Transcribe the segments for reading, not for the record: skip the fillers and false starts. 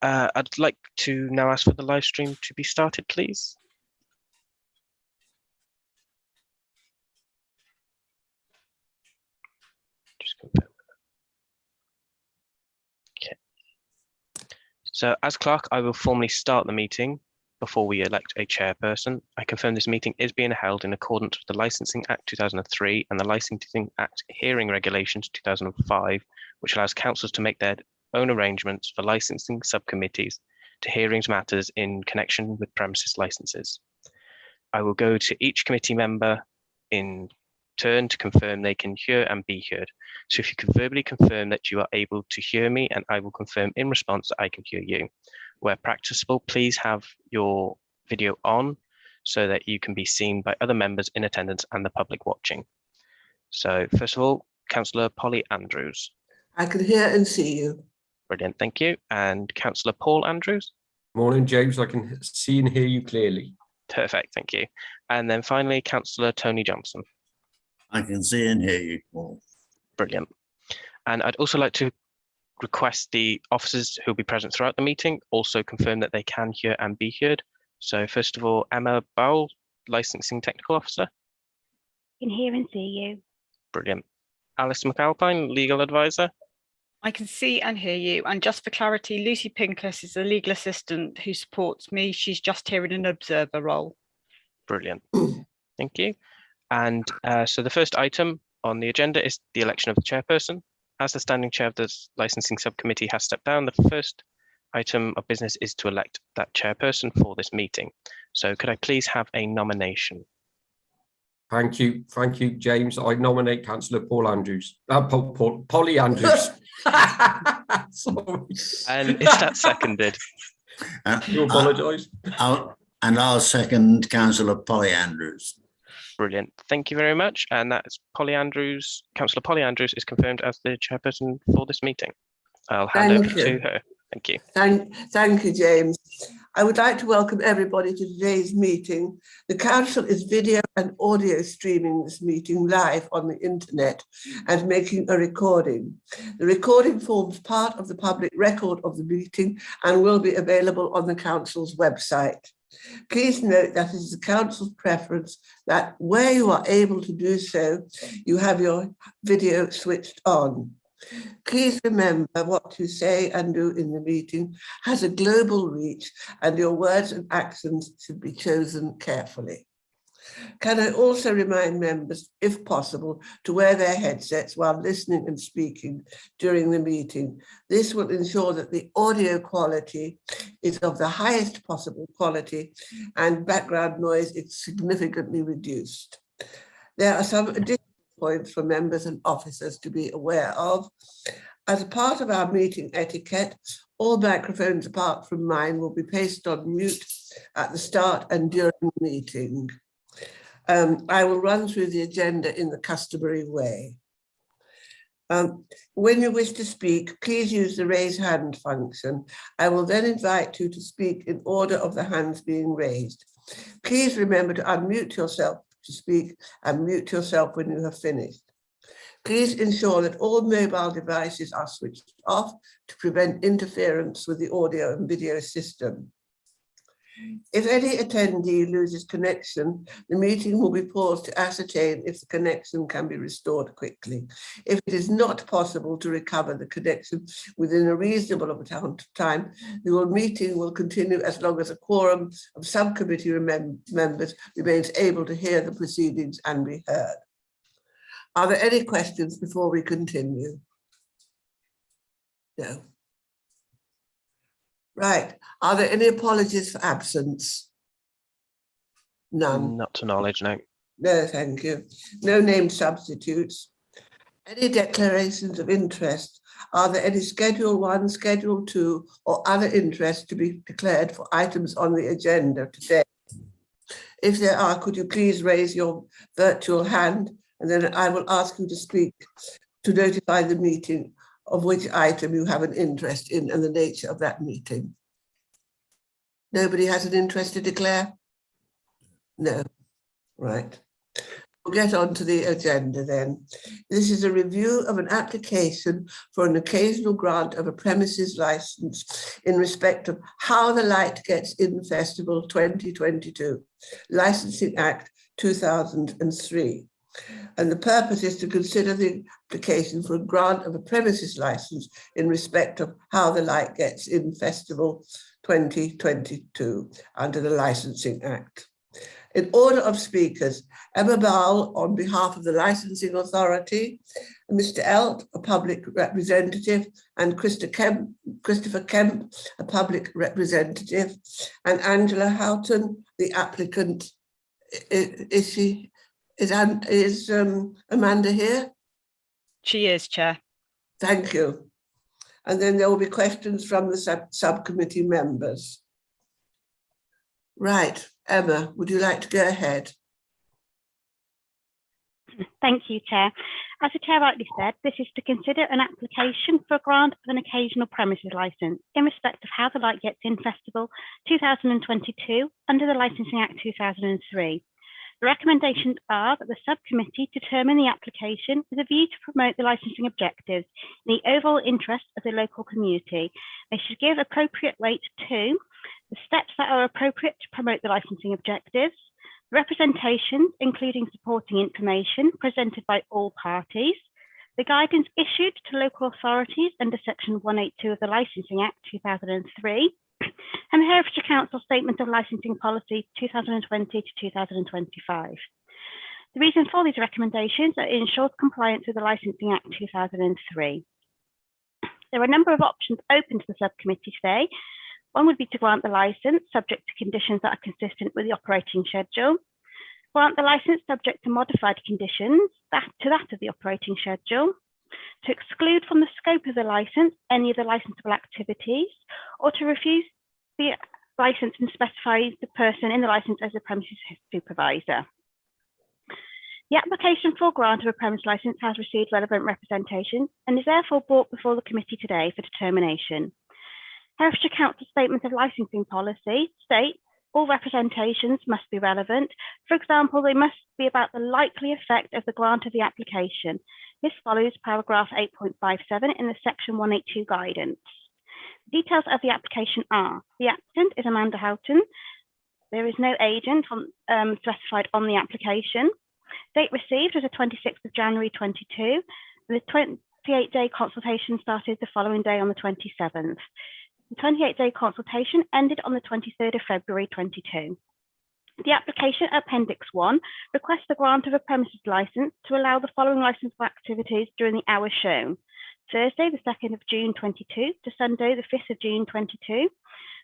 I'd like to now ask for the live stream to be started, please. Just confirm. Okay. So as clerk, I will formally start the meeting before we elect a chairperson. I confirm this meeting is being held in accordance with the Licensing Act 2003 and the Licensing Act Hearing Regulations 2005, which allows councillors to make their own arrangements for licensing subcommittees to hearings matters in connection with premises licenses. I will go to each committee member in turn to confirm they can hear and be heard. So if you can verbally confirm that you are able to hear me, and I will confirm in response that I can hear you. Where practicable, please have your video on so that you can be seen by other members in attendance and the public watching. So first of all, Councillor Polly Andrews. I can hear and see you. Brilliant, thank you. And Councillor Paul Andrews. Morning, James. I can see and hear you clearly. Perfect, thank you. And then finally, Councillor Tony Johnson. I can see and hear you, Paul. Brilliant. And I'd also like to request the officers who will be present throughout the meeting also confirm that they can hear and be heard. So first of all, Emma Bowell, Licensing Technical Officer. Can hear and see you. Brilliant. Alice McAlpine, Legal Advisor. I can see and hear you. And just for clarity, Lucy Pincus is the legal assistant who supports me. She's just here in an observer role. Brilliant. Thank you. And so the first item on the agenda is the election of the chairperson. As the standing chair of the licensing subcommittee has stepped down, the first item of business is to elect that chairperson for this meeting. So could I please have a nomination? Thank you, James. I nominate Councillor Paul Andrews. Polly Andrews. Sorry. And is that seconded? You apologise. I'll second Councillor Polly Andrews. Brilliant. Thank you very much. And that's Polly Andrews. Councillor Polly Andrews is confirmed as the chairperson for this meeting. I'll hand over to her. Thank you. Thank you, James. I would like to welcome everybody to today's meeting. The council is video and audio streaming this meeting live on the internet and making a recording. The recording forms part of the public record of the meeting and will be available on the council's website. Please note that it is the council's preference that where you are able to do so, you have your video switched on. Please remember what you say and do in the meeting has a global reach and your words and accents should be chosen carefully. Can I also remind members, if possible, to wear their headsets while listening and speaking during the meeting? This will ensure that the audio quality is of the highest possible quality and background noise is significantly reduced. There are some additional points for members and officers to be aware of. As a part of our meeting etiquette, all microphones apart from mine will be placed on mute at the start and during the meeting. I will run through the agenda in the customary way. When you wish to speak, please use the raise hand function. I will then invite you to speak in order of the hands being raised. Please remember to unmute yourself to speak and mute yourself when you have finished. Please ensure that all mobile devices are switched off to prevent interference with the audio and video system. If any attendee loses connection, the meeting will be paused to ascertain if the connection can be restored quickly. If it is not possible to recover the connection within a reasonable amount of time, the meeting will continue as long as a quorum of subcommittee members remains able to hear the proceedings and be heard. Are there any questions before we continue? No. Right. Are there any apologies for absence? None. Not to knowledge, no. No, thank you. No named substitutes. Any declarations of interest? Are there any Schedule 1, Schedule 2 or other interests to be declared for items on the agenda today? If there are, could you please raise your virtual hand and then I will ask you to speak to notify the meeting of which item you have an interest in and the nature of that meeting. Nobody has an interest to declare? No. Right. We'll get on to the agenda then. This is a review of an application for an occasional grant of a premises licence in respect of How the Light Gets In Festival 2022, Licensing Act 2003. And the purpose is to consider the application for a grant of a premises licence in respect of How the Light Gets In Festival 2022 under the Licensing Act. In order of speakers, Emma Bowell on behalf of the Licensing Authority, Mr. Elt, a public representative, and Christopher Kemp, a public representative, and Angela Houghton, the applicant. Is Amanda here? She is, Chair. Thank you. And then there will be questions from the subcommittee members. Right, Emma, would you like to go ahead? Thank you, Chair. As the Chair rightly said, this is to consider an application for a grant of an occasional premises licence in respect of How the Light Gets In Festival 2022 under the Licensing Act 2003. The recommendations are that the subcommittee determine the application with a view to promote the licensing objectives in the overall interest of the local community. They should give appropriate weight to the steps that are appropriate to promote the licensing objectives, representations, including supporting information presented by all parties, the guidance issued to local authorities under Section 182 of the Licensing Act 2003, and the Herefordshire Council Statement of Licensing Policy 2020 to 2025. The reason for these recommendations are it ensures compliance with the Licensing Act 2003. There are a number of options open to the subcommittee today. One would be to grant the licence subject to conditions that are consistent with the operating schedule. Grant the licence subject to modified conditions to that of the operating schedule. To exclude from the scope of the licence any of the licensable activities, or to refuse the licence and specify the person in the licence as a premises supervisor. The application for grant of a premises licence has received relevant representation and is therefore brought before the committee today for determination. Herefordshire Council Statement of Licensing Policy states all representations must be relevant. For example, they must be about the likely effect of the grant of the application. This follows paragraph 8.57 in the Section 182 guidance. Details of the application are: the applicant is Amanda Houghton. There is no agent specified on the application. Date received was the 26th of January 22. The 28-day consultation started the following day on the 27th. The 28-day consultation ended on the 23rd of February 22. The application Appendix 1 requests the grant of a premises licence to allow the following licensable activities during the hours shown: Thursday, the 2nd of June 22 to Sunday, the 5th of June 22.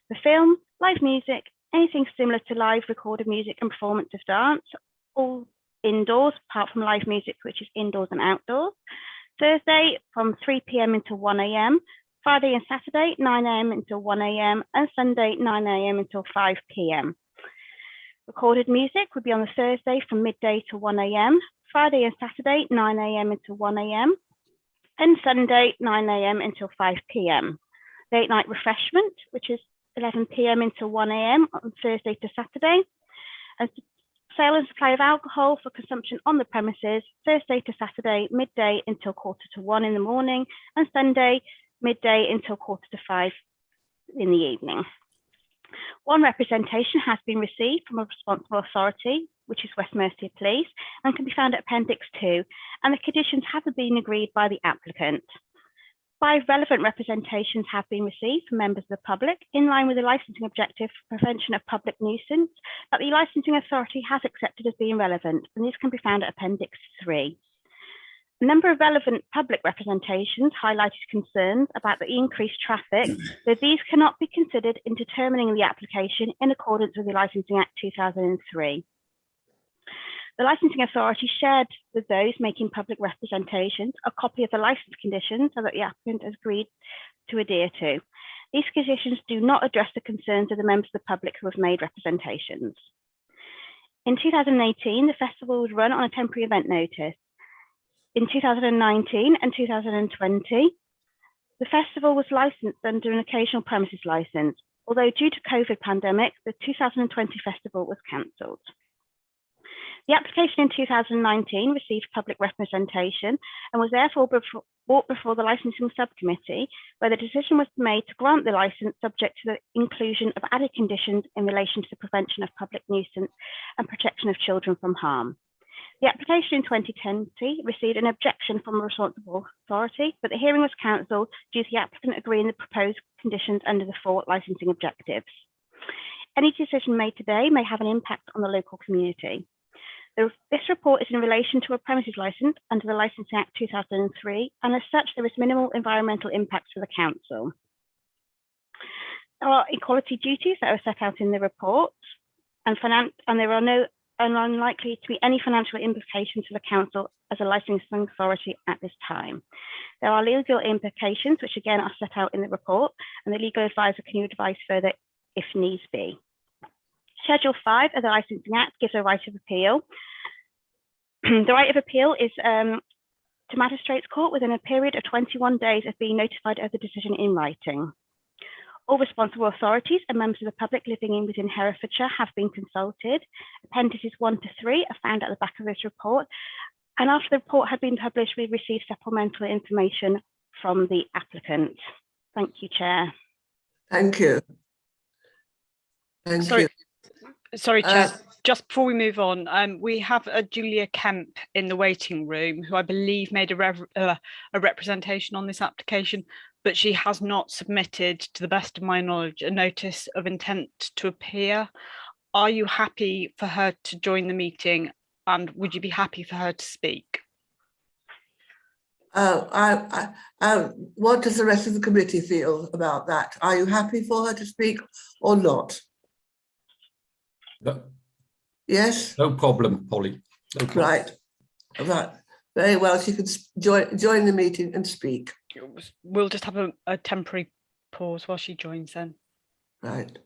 The film, live music, anything similar to live recorded music and performance of dance, all indoors, apart from live music, which is indoors and outdoors. Thursday from 3 p.m. until 1 a.m. Friday and Saturday, 9 a.m. until 1 a.m. and Sunday, 9 a.m. until 5 p.m. Recorded music would be on the Thursday from midday to 1 a.m. Friday and Saturday, 9 a.m. until 1 a.m. and Sunday, 9 a.m. until 5 p.m. Late night refreshment, which is 11 p.m. until 1 a.m. on Thursday to Saturday. And sale and supply of alcohol for consumption on the premises, Thursday to Saturday, midday until 1:45 in the morning, and Sunday, midday until 5:45 in the evening. One representation has been received from a responsible authority, which is West Mercia Police, and can be found at Appendix 2, and the conditions have been agreed by the applicant. 5 relevant representations have been received from members of the public in line with the licensing objective for prevention of public nuisance that the licensing authority has accepted as being relevant, and these can be found at Appendix 3. A number of relevant public representations highlighted concerns about the increased traffic, though these cannot be considered in determining the application in accordance with the Licensing Act 2003. The licensing authority shared with those making public representations a copy of the license conditions so that the applicant has agreed to adhere to. These conditions do not address the concerns of the members of the public who have made representations. In 2018, the festival was run on a temporary event notice. In 2019 and 2020, the festival was licensed under an occasional premises license, although due to COVID pandemic, the 2020 festival was cancelled. The application in 2019 received public representation and was therefore brought before the licensing subcommittee, where the decision was made to grant the license subject to the inclusion of added conditions in relation to the prevention of public nuisance and protection of children from harm. The application in 2020 received an objection from a responsible authority, but the hearing was cancelled due to the applicant agreeing the proposed conditions under the 4 licensing objectives. Any decision made today may have an impact on the local community. This report is in relation to a premises licence under the Licensing Act 2003, and as such, there is minimal environmental impact for the council. There are equality duties that are set out in the report, and there are unlikely to be any financial implications for the council as a licensing authority at this time. There are legal implications, which again are set out in the report, and the legal advisor can advise further if needs be. Schedule 5 of the Licensing Act gives a right of appeal. The right of appeal is to Magistrates Court within a period of 21 days of being notified of the decision in writing. All responsible authorities and members of the public living within Herefordshire have been consulted. Appendices 1 to 3 are found at the back of this report. And after the report had been published, we received supplemental information from the applicant. Thank you, Chair. Thank you. Thank you. Sorry, Chair. Just before we move on, we have a Julia Kemp in the waiting room who I believe made a representation on this application, but she has not submitted, to the best of my knowledge, a notice of intent to appear. Are you happy for her to join the meeting, and would you be happy for her to speak? What does the rest of the committee feel about that? Are you happy for her to speak or not? No, Yes? no problem, Polly. No problem. Right. Right. Very well. She can join the meeting and speak. We'll just have a temporary pause while she joins then. Right.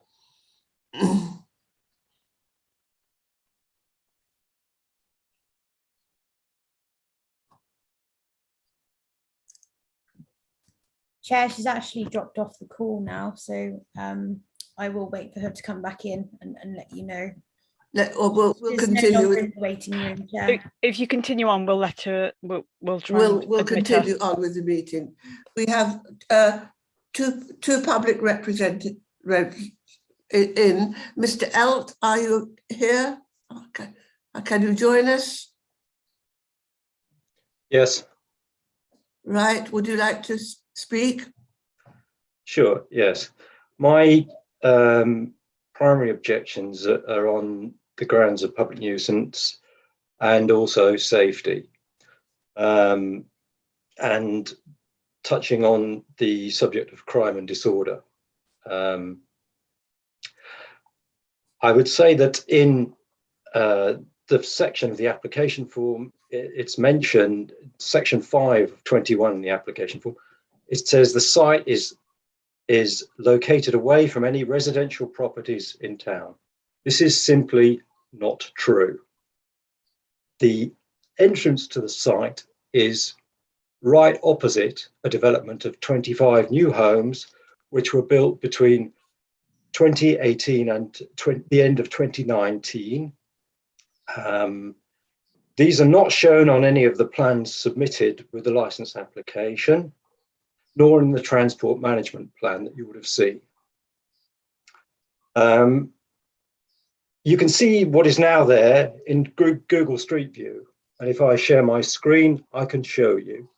Chair, she's actually dropped off the call now, so I will wait for her to come back in and let you know. We'll She's continue. no longer in the waiting room, Chair. If you continue on, we'll let her. We'll try. We'll continue on with the meeting. We have two public representatives in. Mr. Elt, are you here? Okay. Can you join us? Yes. Right. Would you like to speak? Sure. Yes. My primary objections are on the grounds of public nuisance and also safety, and touching on the subject of crime and disorder. I would say that in the section of the application form, it's mentioned, section 5 of 21 in the application form, it says the site is located away from any residential properties in town. This is simply not true. The entrance to the site is right opposite a development of 25 new homes, which were built between 2018 and the end of 2019. These are not shown on any of the plans submitted with the license application, nor in the transport management plan that you would have seen. You can see what is now there in Google Street View. And if I share my screen, I can show you.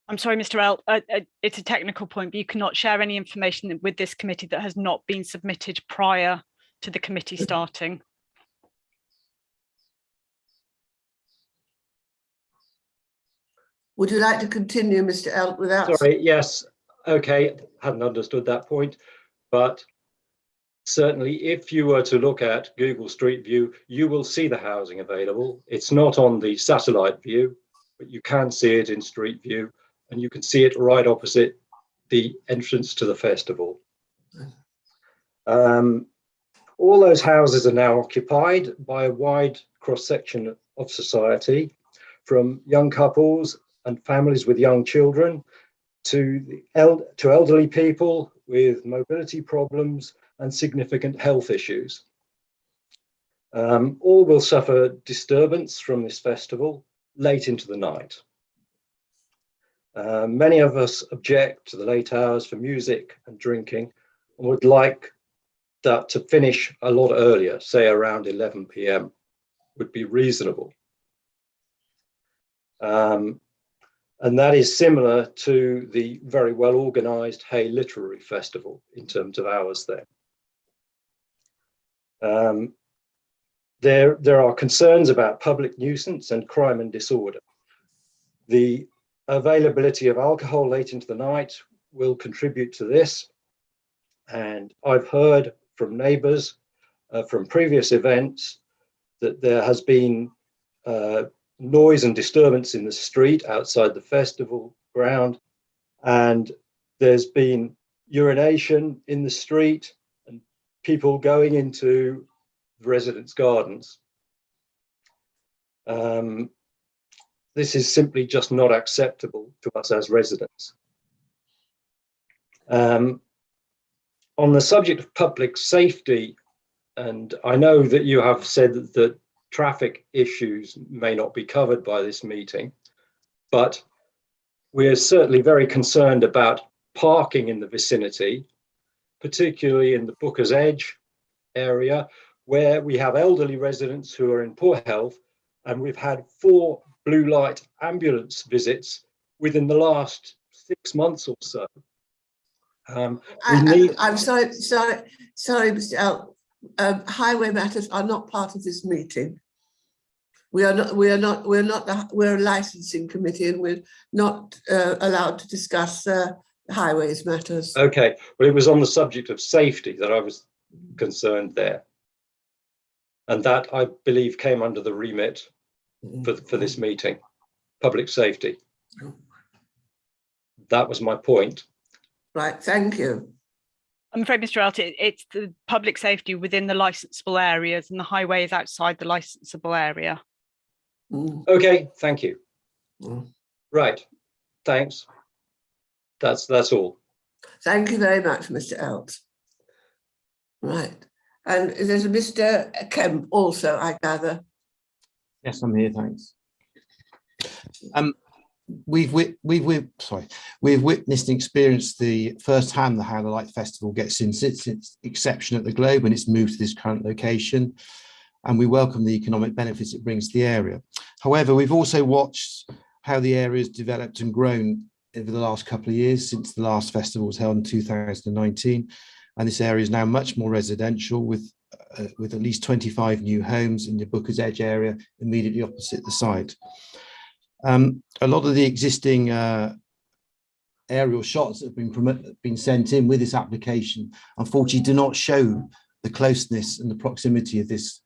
I'm sorry, Mr. Elt, it's a technical point, but you cannot share any information with this committee that has not been submitted prior to the committee starting. Would you like to continue, Mr. Elt, without? Sorry, yes, okay, hadn't understood that point, but certainly if you were to look at Google Street View, you will see the housing available. It's not on the satellite view, but you can see it in Street View, and you can see it right opposite the entrance to the festival. All those houses are now occupied by a wide cross-section of society, from young couples and families with young children to elderly people with mobility problems and significant health issues. All will suffer disturbance from this festival late into the night. Many of us object to the late hours for music and drinking and would like that to finish a lot earlier, say around 11 p.m. would be reasonable. And that is similar to the very well organised Hay Literary Festival in terms of hours there. There are concerns about public nuisance and crime and disorder. The availability of alcohol late into the night will contribute to this. And I've heard from neighbours from previous events that there has been noise and disturbance in the street outside the festival ground, and there's been urination in the street and people going into the residents' gardens. This is simply just not acceptable to us as residents. On the subject of public safety, and I know that you have said that traffic issues may not be covered by this meeting, but we're certainly very concerned about parking in the vicinity, particularly in the Booker's Edge area, where we have elderly residents who are in poor health, and we've had 4 blue light ambulance visits within the last 6 months or so. I'm sorry, Mr. Elk. Highway matters are not part of this meeting. We're a licensing committee, and we're not allowed to discuss highways matters. Okay, well, it was on the subject of safety that I was concerned there. And that, I believe, came under the remit for this meeting, public safety. That was my point. Right, thank you. I'm afraid, Mr. Alt, it's the public safety within the licensable areas, and the highway is outside the licensable area. Okay, thank you. Mm. Right, thanks. That's all. Thank you very much, Mr. Alt. Right, and there's a Mr. Kemp also, I gather. Yes, I'm here, thanks. We've witnessed and experienced the first-hand how the Light Festival gets since its inception at the Globe when it's moved to this current location, and we welcome the economic benefits it brings to the area. However, we've also watched how the area has developed and grown over the last couple of years since the last festival was held in 2019, and this area is now much more residential with at least 25 new homes in the Booker's Edge area immediately opposite the site. A lot of the existing aerial shots that have been sent in with this application unfortunately do not show the closeness and the proximity of this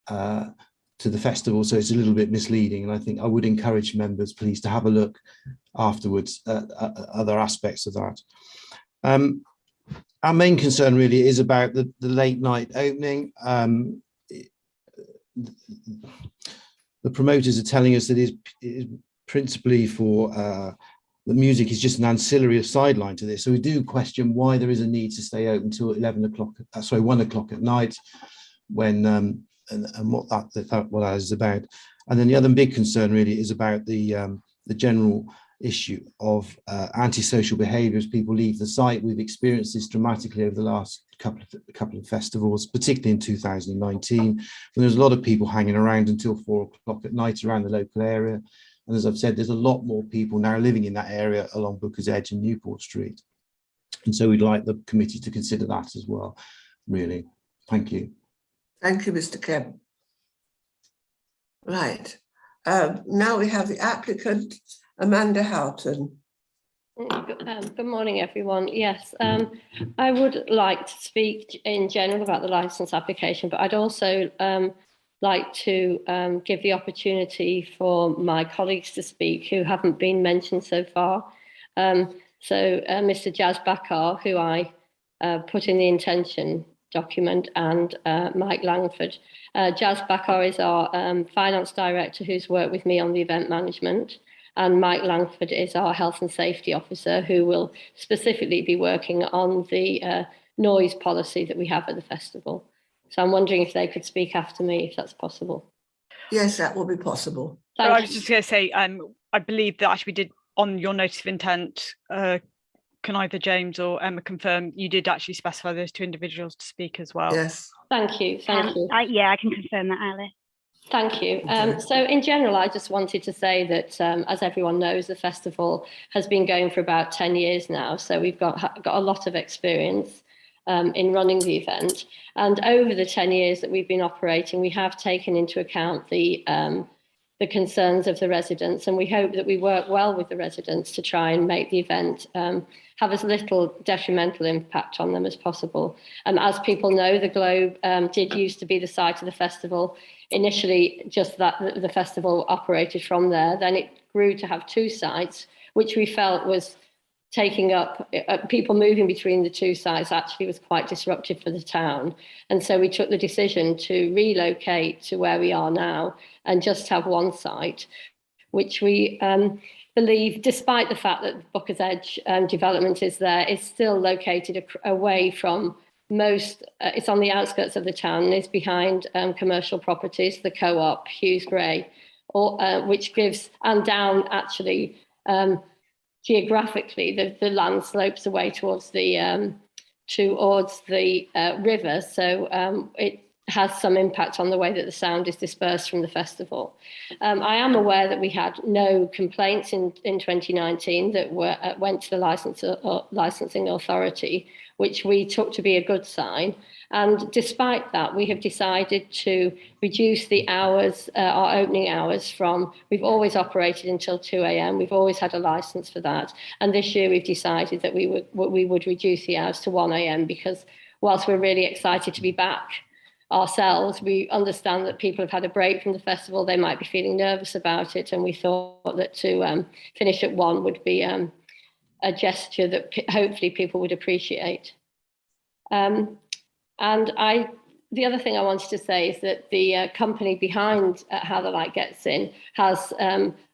to the festival, so it's a little bit misleading, and I think I would encourage members please to have a look afterwards at other aspects of that. Our main concern really is about the late night opening. The promoters are telling us that it is principally for the music is just an ancillary sideline to this. So we do question why there is a need to stay open until 1 o'clock at night, when and what that is about. And then the other big concern really is about the general issue of antisocial behaviour as people leave the site. We've experienced this dramatically over the last couple of festivals, particularly in 2019, when there's a lot of people hanging around until 4 o'clock at night around the local area. And as I've said, there's a lot more people now living in that area along Booker's Edge and Newport Street. And so we'd like the committee to consider that as well, really. Thank you. Thank you, Mr. Kemp. Right. Now we have the applicant, Amanda Houghton. Good morning, everyone. Yes, I would like to speak in general about the licence application, but I'd also like to give the opportunity for my colleagues to speak who haven't been mentioned so far. Mr. Jazz Bakar, who I put in the intention document, and Mike Langford. Jazz Bakar is our finance director who's worked with me on the event management. And Mike Langford is our health and safety officer who will specifically be working on the noise policy that we have at the festival. So I'm wondering if they could speak after me, if that's possible. Yes, that will be possible. Well, I was just going to say, I believe that actually we did, on your notice of intent, can either James or Emma confirm you did actually specify those two individuals to speak as well? Yes. Thank you. Thank you. Yeah, I can confirm that, Ali. Thank you. So in general, I just wanted to say that, as everyone knows, the festival has been going for about 10 years now. So we've got a lot of experience in running the event. And over the 10 years that we've been operating, we have taken into account the concerns of the residents. And we hope that we work well with the residents to try and make the event have as little detrimental impact on them as possible. As people know, the Globe did used to be the site of the festival. Initially, just that the festival operated from there. Then it grew to have two sites, which we felt was taking up, people moving between the two sites actually was quite disruptive for the town. And so we took the decision to relocate to where we are now and just have one site, which we believe, despite the fact that Booker's Edge development is there, is still located away from most, it's on the outskirts of the town and is behind commercial properties, the Co-op, Hughes Gray, which gives, and down actually, geographically, the land slopes away towards the river, so it has some impact on the way that the sound is dispersed from the festival. I am aware that we had no complaints in 2019 that went to the licensing authority, which we took to be a good sign. And despite that, we have decided to reduce the hours, our opening hours from, we've always operated until 2 a.m. We've always had a license for that. And this year we've decided that we would reduce the hours to 1 a.m. because whilst we're really excited to be back ourselves, we understand that people have had a break from the festival. They might be feeling nervous about it. And we thought that to finish at 1 would be a gesture that hopefully people would appreciate. The other thing I wanted to say is that the company behind How the Light Gets In has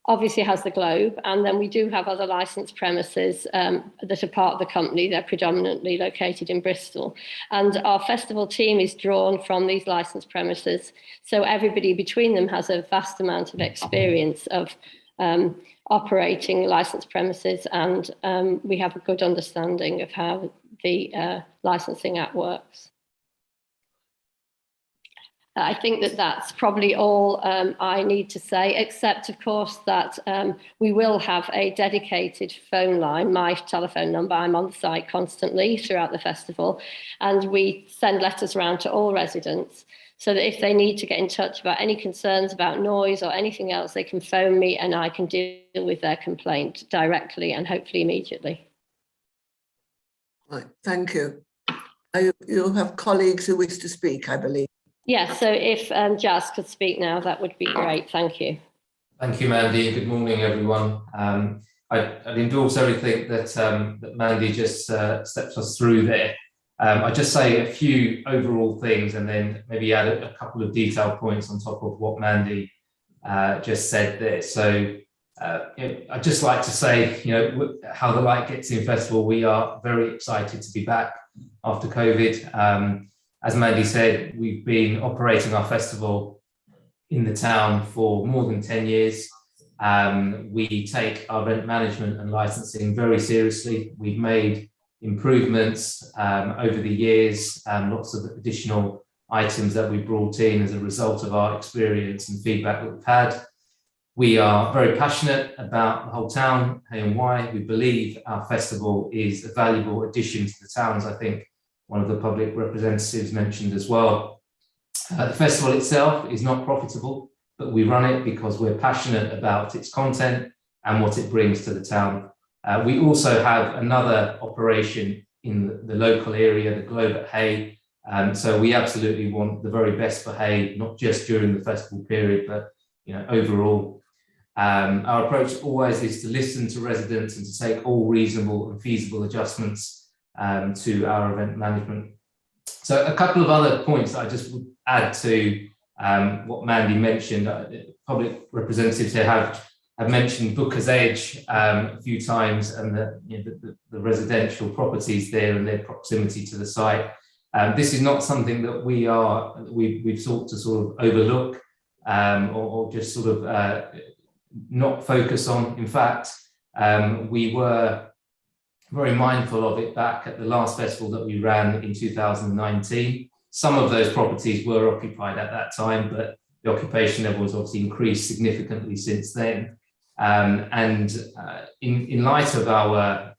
obviously has the Globe, and then we do have other licensed premises that are part of the company. They're predominantly located in Bristol, and our festival team is drawn from these licensed premises. So everybody between them has a vast amount of experience of operating licensed premises, and we have a good understanding of how the Licensing Act works. I think that that's probably all I need to say, except, of course, that we will have a dedicated phone line, my telephone number. I'm on the site constantly throughout the festival, and we send letters around to all residents so that if they need to get in touch about any concerns about noise or anything else, they can phone me and I can deal with their complaint directly and hopefully immediately. Right, thank you. You have colleagues who wish to speak, I believe. Yes, so if Jazz could speak now, that would be great. Thank you. Thank you, Mandy. Good morning, everyone. I'd endorse everything that Mandy just steps us through there. I'll just say a few overall things and then maybe add a couple of detailed points on top of what Mandy just said there. So I'd just like to say, How the Light Gets In Festival, we are very excited to be back after COVID. As Mandy said, we've been operating our festival in the town for more than 10 years. We take our event management and licensing very seriously. We've made improvements over the years, lots of additional items that we brought in as a result of our experience and feedback that we've had. We are very passionate about the whole town, and why we believe our festival is a valuable addition to the town, as I think one of the public representatives mentioned as well. The festival itself is not profitable, but we run it because we're passionate about its content and what it brings to the town. We also have another operation in the local area, the Globe at Hay. So we absolutely want the very best for Hay, not just during the festival period, but overall. Our approach always is to listen to residents and to take all reasonable and feasible adjustments to our event management. So a couple of other points that I just would add to what Mandy mentioned. Public representatives here have have mentioned Booker's Edge a few times, and the residential properties there and their proximity to the site. This is not something that we've sought to sort of overlook or just sort of not focus on. In fact, we were very mindful of it back at the last festival that we ran in 2019. Some of those properties were occupied at that time, but the occupation level has obviously increased significantly since then. In light of our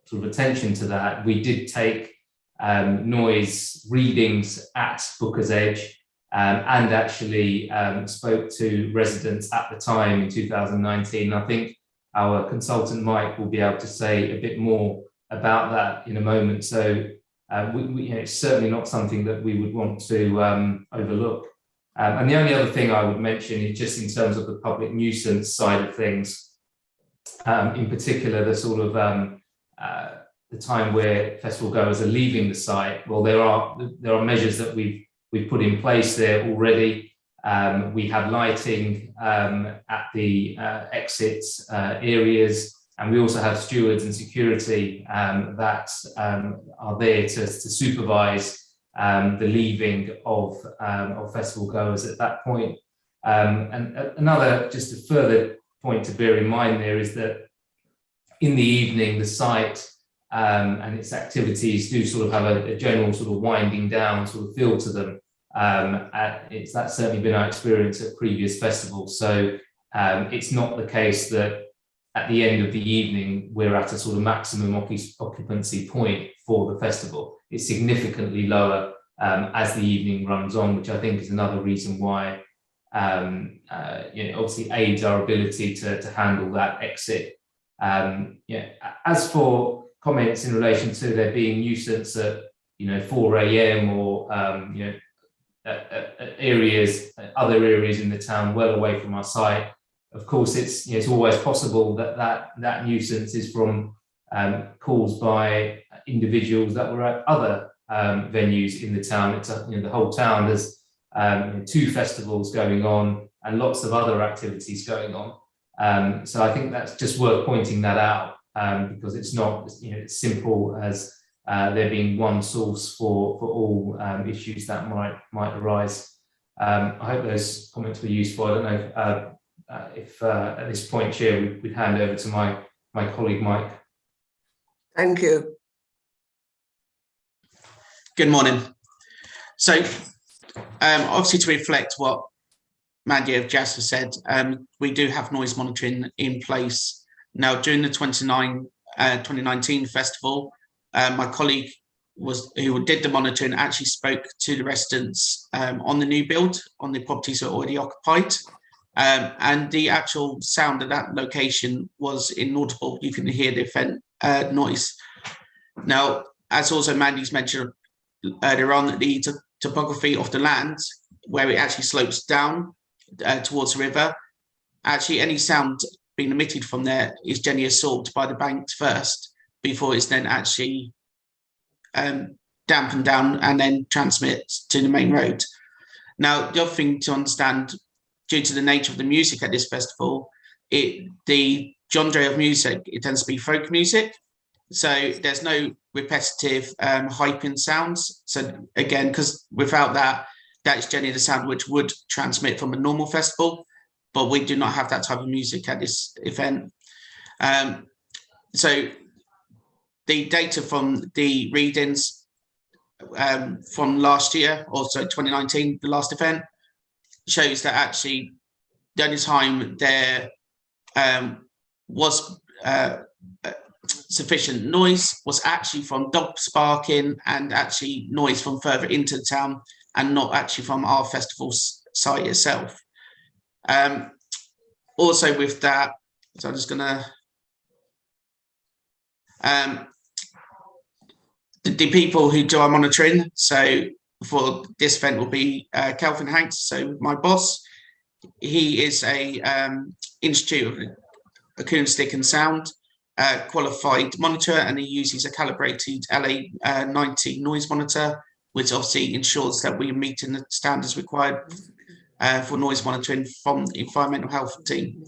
sort of attention to that, we did take noise readings at Booker's Edge and actually spoke to residents at the time in 2019. I think our consultant Mike will be able to say a bit more about that in a moment. So it's certainly not something that we would want to overlook. And the only other thing I would mention is just in terms of the public nuisance side of things, in particular, the sort of the time where festival goers are leaving the site. Well, there are measures that we've put in place there already. We have lighting at the exit areas, and we also have stewards and security that are there to supervise the leaving of festival goers at that point. And another, just a further point to bear in mind there is that in the evening, the site and its activities do sort of have a general sort of winding down sort of feel to them. That's certainly been our experience at previous festivals. So it's not the case that at the end of the evening, we're at a sort of maximum occupancy point for the festival. It's significantly lower as the evening runs on, which I think is another reason why obviously aids our ability to handle that exit. As for comments in relation to there being nuisance at 4 a.m. or other areas in the town well away from our site, of course it's always possible that nuisance is from caused by individuals that were at other venues in the town. It's the whole town has 2 festivals going on and lots of other activities going on. So I think that's just worth pointing that out because it's not as simple as there being one source for all issues that might arise. I hope those comments were useful. I don't know if at this point, Chair, we'd hand over to my colleague Mike. Thank you. Good morning. So obviously to reflect what Mandy of Jasper said, we do have noise monitoring in place. Now during the 2019 festival, my colleague who did the monitoring actually spoke to the residents on the new build, on the properties that are already occupied. And the actual sound of that location was inaudible. You can hear the event noise. Now, as also Mandy's mentioned earlier on, the topography of the land, where it actually slopes down towards the river, actually any sound being emitted from there is generally absorbed by the banks first, before it's then actually dampened down and then transmits to the main road. Now, the other thing to understand, due to the nature of the music at this festival, the genre of music, it tends to be folk music. So there's no repetitive hyping sounds. So again, because without that, that's generally the sound which would transmit from a normal festival, but we do not have that type of music at this event. So the data from the readings from last year, also 2019, the last event, shows that actually the only time there was sufficient noise was actually from dogs barking and actually noise from further into the town and not actually from our festival site itself. Also with that, so I'm just gonna, the people who do our monitoring, so for this event will be Kelvin Hanks, so my boss. He is a Institute of Acoustic and Sound qualified monitor, and he uses a calibrated LA 90 noise monitor, which obviously ensures that we are meeting the standards required for noise monitoring from the environmental health team.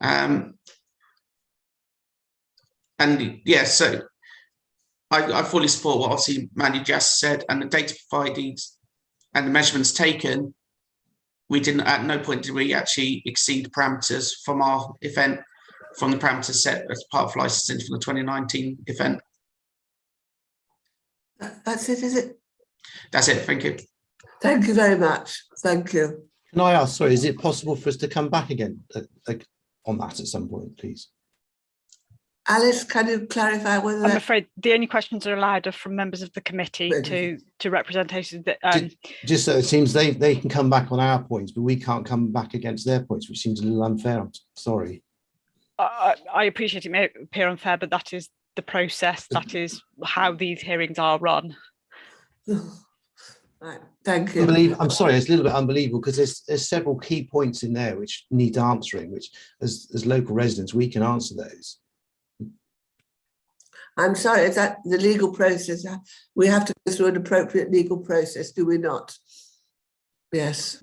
And yeah, so I fully support what obviously Mandy just said, and the data provided and the measurements taken. We didn't, at no point did we actually exceed parameters from our event, from the parameters set as part of licensing from the 2019 event. That's it, is it? That's it. Thank you. Thank you very much. Thank you. Can I ask, sorry, is it possible for us to come back again on that at some point, please? Alice, can you clarify whether I'm afraid the only questions are allowed are from members of the committee to representatives that just so it seems they can come back on our points, but we can't come back against their points, which seems a little unfair. I'm sorry. I appreciate it may appear unfair, but that is the process. That is how these hearings are run. Right, thank you. I'm sorry, it's a little bit unbelievable because there's several key points in there which need answering, which as local residents, we can answer those. I'm sorry, is that the legal process? We have to go through an appropriate legal process, do we not? Yes.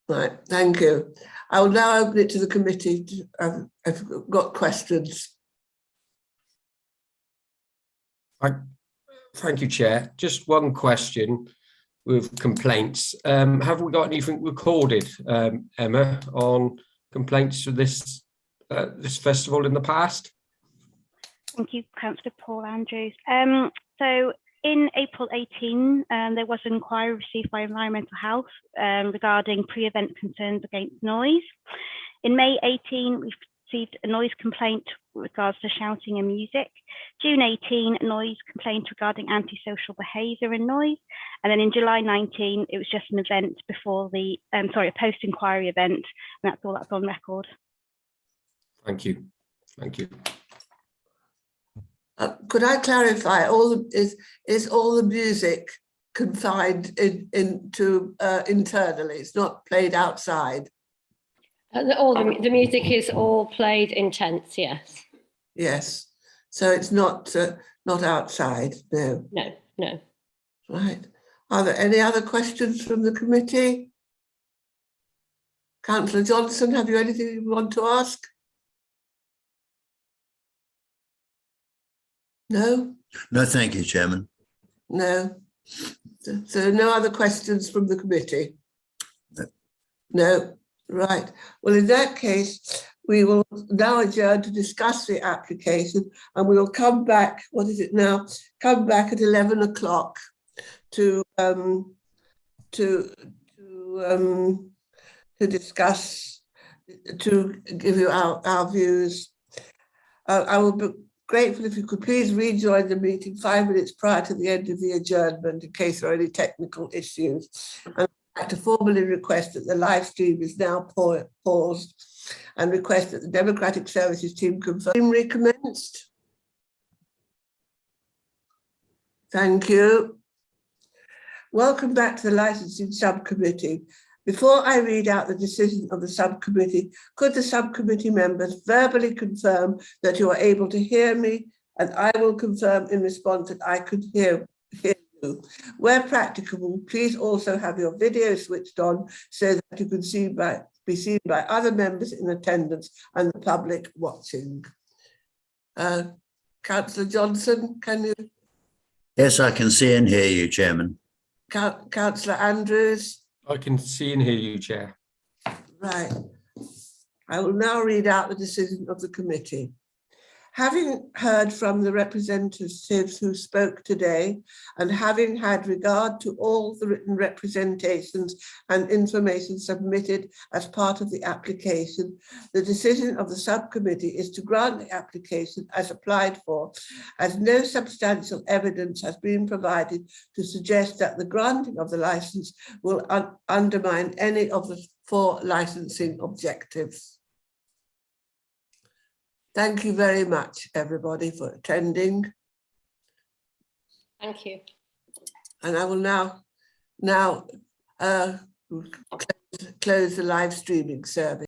Right, thank you. I will now open it to the committee. I've got questions. Thank you, Chair. Just one question with complaints. Have we got anything recorded, Emma, on complaints for this this festival in the past? Thank you, Councillor Paul Andrews. So in April 18, there was an inquiry received by Environmental Health regarding pre-event concerns against noise. In May 18, we received a noise complaint with regards to shouting and music. June 18, a noise complaint regarding antisocial behaviour and noise. And then in July 19, it was just an event before the, a post-inquiry event, and that's all that's on record. Thank you. Thank you. Could I clarify? Is all the music confined into internally? It's not played outside. The music is all played in tents. Yes. Yes. So it's not outside. No. No. No. Right. Are there any other questions from the committee? Councillor Johnson, have you anything you want to ask? No? No, thank you, Chairman. No. So no other questions from the committee? No. No. Right. Well, in that case, we will now adjourn to discuss the application, and we will come back, what is it now? Come back at 11 o'clock to discuss, to give you our views. I will be grateful if you could please rejoin the meeting 5 minutes prior to the end of the adjournment in case there are any technical issues. And I'd like to formally request that the live stream is now paused and request that the Democratic Services team confirm recommenced. Thank you. Welcome back to the Licensing Subcommittee. Before I read out the decision of the subcommittee, could the subcommittee members verbally confirm that you are able to hear me, and I will confirm in response that I could hear you. Where practicable, please also have your video switched on so that you can be seen by other members in attendance and the public watching. Councillor Johnson, can you? Yes, I can see and hear you, Chairman. Councillor Andrews? I can see and hear you, Chair. Right. I will now read out the decision of the committee. Having heard from the representatives who spoke today and having had regard to all the written representations and information submitted as part of the application, the decision of the subcommittee is to grant the application as applied for, as no substantial evidence has been provided to suggest that the granting of the licence will undermine any of the 4 licensing objectives. Thank you very much, everybody, for attending. Thank you. And I will now close the live streaming service.